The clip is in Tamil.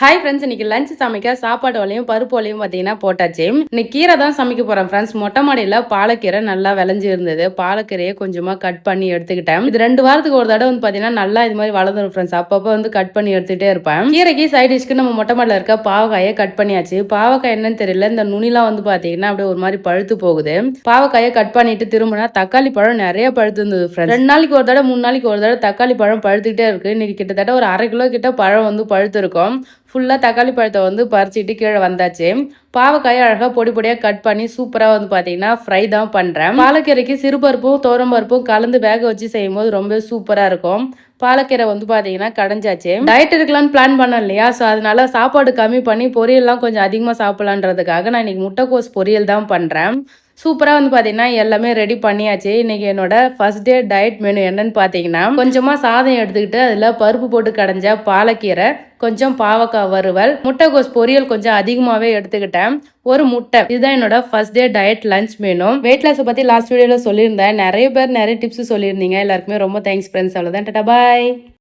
ஹாய் ஃப்ரெண்ட்ஸ், இன்னைக்கு லஞ்ச் சமைக்க சாப்பாடு வலையும் பருப்பு வலையும் பார்த்தீங்கன்னா போட்டாச்சு. இன்னைக்கு கீரை தான் சமைக்க போகிறேன் ஃப்ரெண்ட்ஸ். மொட்டை மாடியில் பாலக்கீரை நல்லா விளைஞ்சி இருந்தது. பாலக்கீரையை கொஞ்சமாக கட் பண்ணி எடுத்துக்கிட்டேன். இது 2 வாரத்துக்கு ஒரு தடவை வந்து பார்த்தீங்கன்னா நல்லா இது மாதிரி வளர்ந்துடும் ஃப்ரெண்ட்ஸ். அப்பப்போ வந்து கட் பண்ணி எடுத்துகிட்டே இருப்பேன். கீரைக்கு சைட் டிஷ்க்கு நம்ம மொட்டை மாடியில் இருக்க பாவக்காயை கட் பண்ணியாச்சு. பாவக்காய் என்னன்னு தெரியல, இந்த நுனிலாம் வந்து பார்த்தீங்கன்னா அப்படியே ஒரு மாதிரி பழுத்து போகுது. பாவக்காயை கட் பண்ணிட்டு திரும்பினா தக்காளி பழம் நிறைய பழுத்து இருந்தது ஃப்ரெண்ட்ஸ். 2 நாளைக்கு ஒரு தடவை 3 நாளைக்கு ஒரு தடவை தக்காளி பழம் பழுத்துக்கிட்டே இருக்கு. இன்னைக்கு கிட்டத்தட்ட ஒரு 1/2 கிலோ கிட்ட பழம் வந்து பழுத்து இருக்கும். ஃபுல்லாக தக்காளி பழத்தை வந்து பறிச்சிட்டு கீழே வந்தாச்சு. பாவக்காயை அழகாக பொடி பொடியாக கட் பண்ணி சூப்பராக வந்து பார்த்தீங்கன்னா ஃப்ரை தான் பண்ணுறேன். பாலக்கீரைக்கு சிறுபருப்பும் துவரம்பருப்பும் கலந்து வேக வச்சு செய்யும் போது ரொம்ப சூப்பராக இருக்கும். பாலக்கீரை வந்து பார்த்தீங்கன்னா கடைஞ்சாச்சு. டயட் இருக்கலான்னு பிளான் பண்ணேன் இல்லையா, ஸோ அதனால சாப்பாடு கம்மி பண்ணி பொரியல்லாம் கொஞ்சம் அதிகமாக சாப்பிடலான்றதுக்காக நான் இன்னைக்கு முட்டைக்கோஸ் பொரியல் தான் பண்ணுறேன். சூப்பராக வந்து பார்த்தீங்கன்னா எல்லாமே ரெடி பண்ணியாச்சு. இன்னைக்கு என்னோட ஃபர்ஸ்ட் டே டயட் மெனு என்னன்னு பார்த்தீங்கன்னா, கொஞ்சமாக சாதம் எடுத்துக்கிட்டு அதில் பருப்பு போட்டு கடைஞ்ச பாலக்கீரை, கொஞ்சம் பாவக்காய் வறுவல், முட்டைக்கோஸ் பொரியல் கொஞ்சம் அதிகமாகவே எடுத்துக்கிட்டேன், ஒரு முட்டை. இதுதான் என்னோட first day diet lunch menu. Weight லாஸை பற்றி லாஸ்ட் வீடியோவில் சொல்லியிருந்தேன். நிறைய பேர் நிறைய டிப்ஸ் சொல்லியிருந்தீங்க. எல்லாருக்குமே ரொம்ப தேங்க்ஸ் ஃப்ரெண்ட்ஸ். அவ்வளோதான், டாடா பாய்.